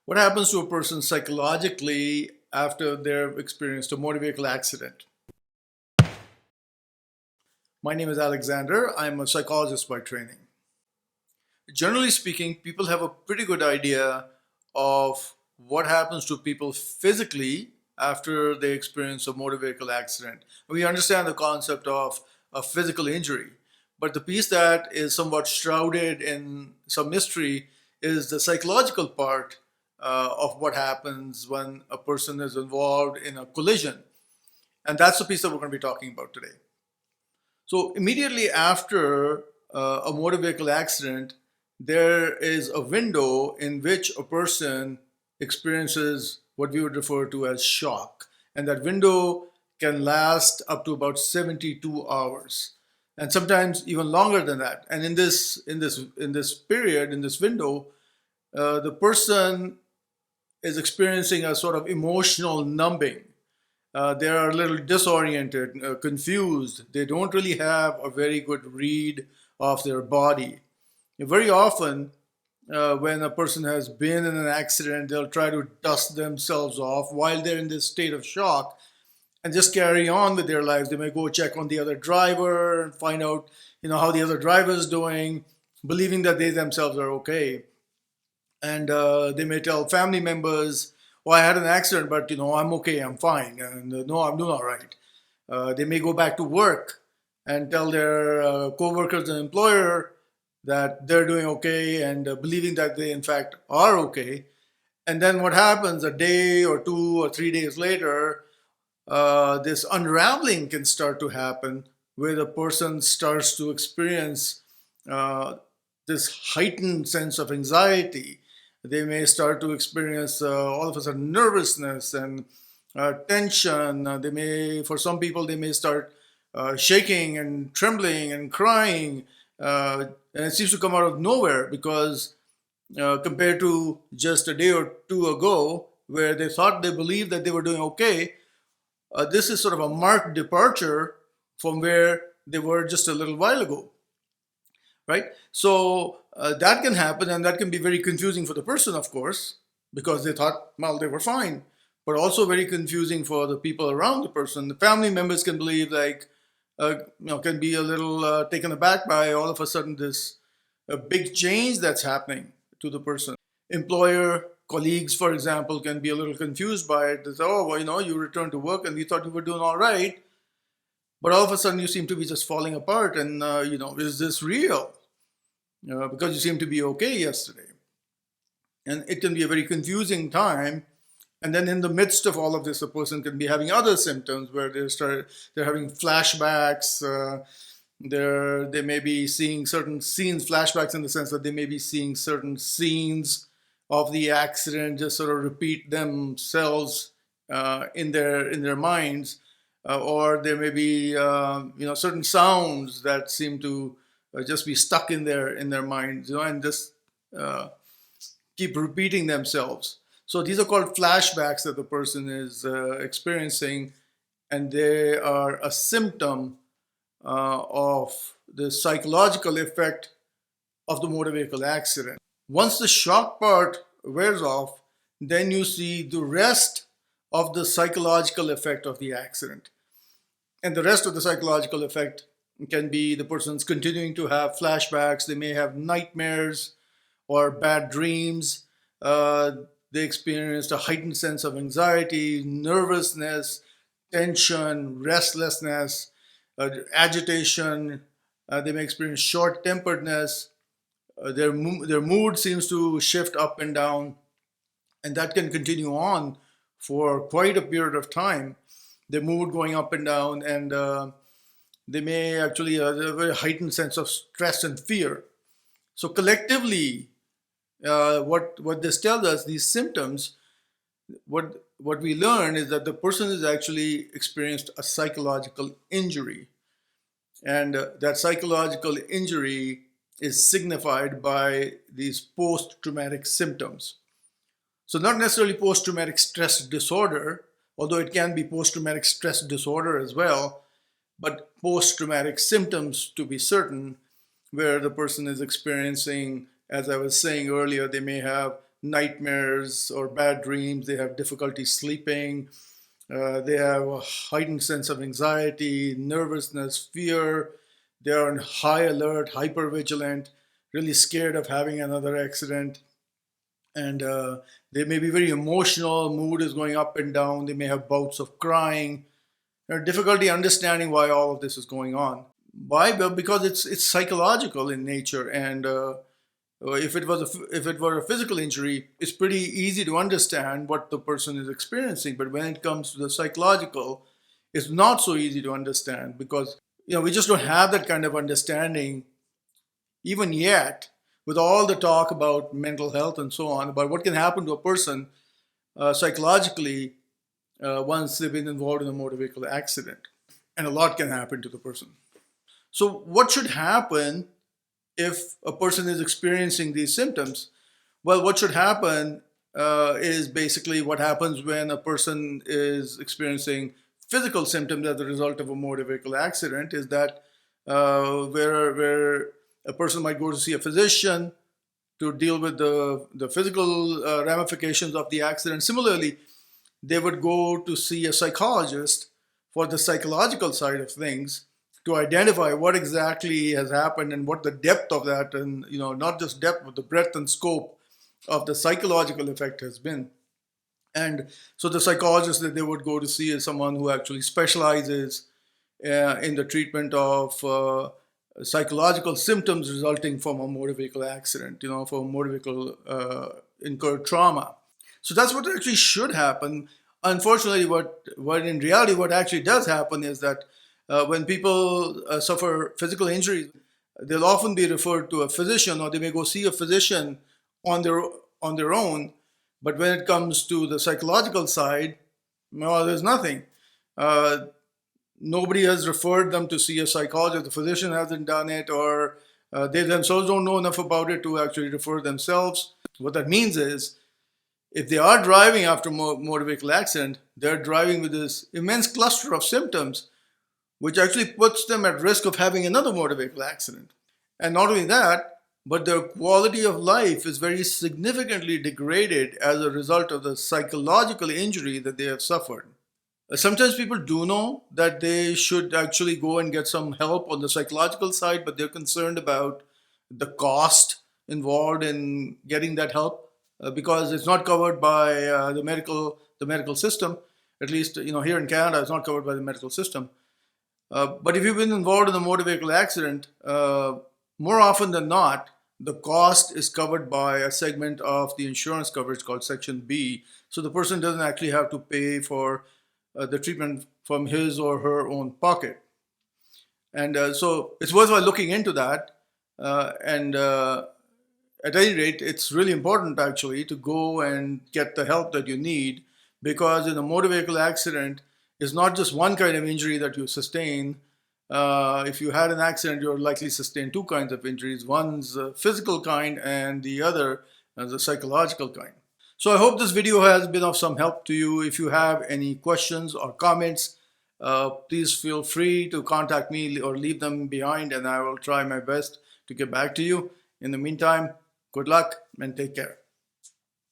What happens to a person psychologically after they've experienced a motor vehicle accident? My name is Alexander. I'm a psychologist by training. Generally speaking, people have a pretty good idea of what happens to people physically after they experience a motor vehicle accident. We understand the concept of a physical injury, but the piece that is somewhat shrouded in some mystery is the psychological part of what happens when a person is involved in a collision. And that's the piece that we're going to be talking about today. So immediately after a motor vehicle accident, there is a window in which a person experiences what we would refer to as shock. And that window can last up to about 72 hours and sometimes even longer than that. And in this period, in this window, the person is experiencing a sort of emotional numbing. They are a little disoriented, confused. They don't really have a very good read of their body. Very often, when a person has been in an accident, they'll try to dust themselves off while they're in this state of shock and just carry on with their lives. They may go check on the other driver and find out, how the other driver is doing, believing that they themselves are okay. And they may tell family members, "Oh, I had an accident, but I'm okay, I'm fine, and no, I'm doing all right." They may go back to work and tell their co-workers and employer that they're doing okay and believing that they in fact are okay. And then what happens a day or 2 or 3 days later, this unraveling can start to happen where the person starts to experience this heightened sense of anxiety. They may start to experience all of a sudden nervousness and tension. For some people, they may start shaking and trembling and crying. And it seems to come out of nowhere because compared to just a day or two ago, where they thought they believed that they were doing okay, this is sort of a marked departure from where they were just a little while ago, right? So that can happen, and that can be very confusing for the person, of course, because they thought, well, they were fine, but also very confusing for the people around the person. The family members can believe, can be a little taken aback by all of a sudden this big change that's happening to the person. Employer, colleagues, for example, can be a little confused by it. They say, "Oh, well, you returned to work and we thought you were doing all right, but all of a sudden you seem to be just falling apart. And, is this real? Because you seem to be okay yesterday." And it can be a very confusing time. And then in the midst of all of this, a person can be having other symptoms where they're having flashbacks. They may be seeing certain scenes, flashbacks in the sense that they may be seeing certain scenes of the accident just sort of repeat themselves in their minds, or there may be certain sounds that seem to just be stuck in their minds, and just keep repeating themselves. So these are called flashbacks that the person is experiencing, and they are a symptom of the psychological effect of the motor vehicle accident. Once the shock part wears off, then you see the rest of the psychological effect of the accident. And the rest of the psychological effect can be the person's continuing to have flashbacks. They may have nightmares or bad dreams. They experienced a heightened sense of anxiety, nervousness, tension, restlessness, agitation. They may experience short-temperedness. Their mood seems to shift up and down, and that can continue on for quite a period of time. Their mood going up and down, and they may actually have a very heightened sense of stress and fear. So collectively, what this tells us, these symptoms, what we learn is that the person has actually experienced a psychological injury, and that psychological injury is signified by these post-traumatic symptoms. So not necessarily post-traumatic stress disorder, although it can be post-traumatic stress disorder as well, but post-traumatic symptoms to be certain, where the person is experiencing, as I was saying earlier, they may have nightmares or bad dreams. They have difficulty sleeping. They have a heightened sense of anxiety, nervousness, fear. They are on high alert, hyper vigilant, really scared of having another accident. And they may be very emotional, mood is going up and down. They may have bouts of crying. Difficulty understanding why all of this is going on. Why? Well, because it's psychological in nature, and if it were a physical injury, it's pretty easy to understand what the person is experiencing. But when it comes to the psychological, it's not so easy to understand because we just don't have that kind of understanding even yet. With all the talk about mental health and so on, about what can happen to a person psychologically once they've been involved in a motor vehicle accident, and a lot can happen to the person. So, what should happen if a person is experiencing these symptoms? Well, what should happen is basically what happens when a person is experiencing physical symptoms as a result of a motor vehicle accident is that where a person might go to see a physician to deal with the physical ramifications of the accident. Similarly, they would go to see a psychologist for the psychological side of things to identify what exactly has happened and what the depth of that, and not just depth, but the breadth and scope of the psychological effect has been. And so the psychologist that they would go to see is someone who actually specializes in the treatment of psychological symptoms resulting from a motor vehicle accident, from a motor vehicle incurred trauma. So that's what actually should happen. Unfortunately, what in reality what actually does happen is that when people suffer physical injuries, they'll often be referred to a physician, or they may go see a physician on their own. But when it comes to the psychological side, well, there's nothing. Nobody has referred them to see a psychologist. The physician hasn't done it, or they themselves don't know enough about it to actually refer themselves. What that means is, if they are driving after motor vehicle accident, they're driving with this immense cluster of symptoms, which actually puts them at risk of having another motor vehicle accident. And not only that, but their quality of life is very significantly degraded as a result of the psychological injury that they have suffered. Sometimes people do know that they should actually go and get some help on the psychological side, but they're concerned about the cost involved in getting that help because it's not covered by the medical system. At least here in Canada, it's not covered by the medical system. But if you've been involved in a motor vehicle accident, more often than not, the cost is covered by a segment of the insurance coverage called Section B. So the person doesn't actually have to pay for the treatment from his or her own pocket. And so it's worthwhile looking into that. And at any rate, it's really important actually to go and get the help that you need, because in a motor vehicle accident, it's not just one kind of injury that you sustain. If you had an accident, you're likely to sustain two kinds of injuries. One's a physical kind and the other is a psychological kind. So I hope this video has been of some help to you. If you have any questions or comments, please feel free to contact me or leave them behind, and I will try my best to get back to you. In the meantime, good luck and take care.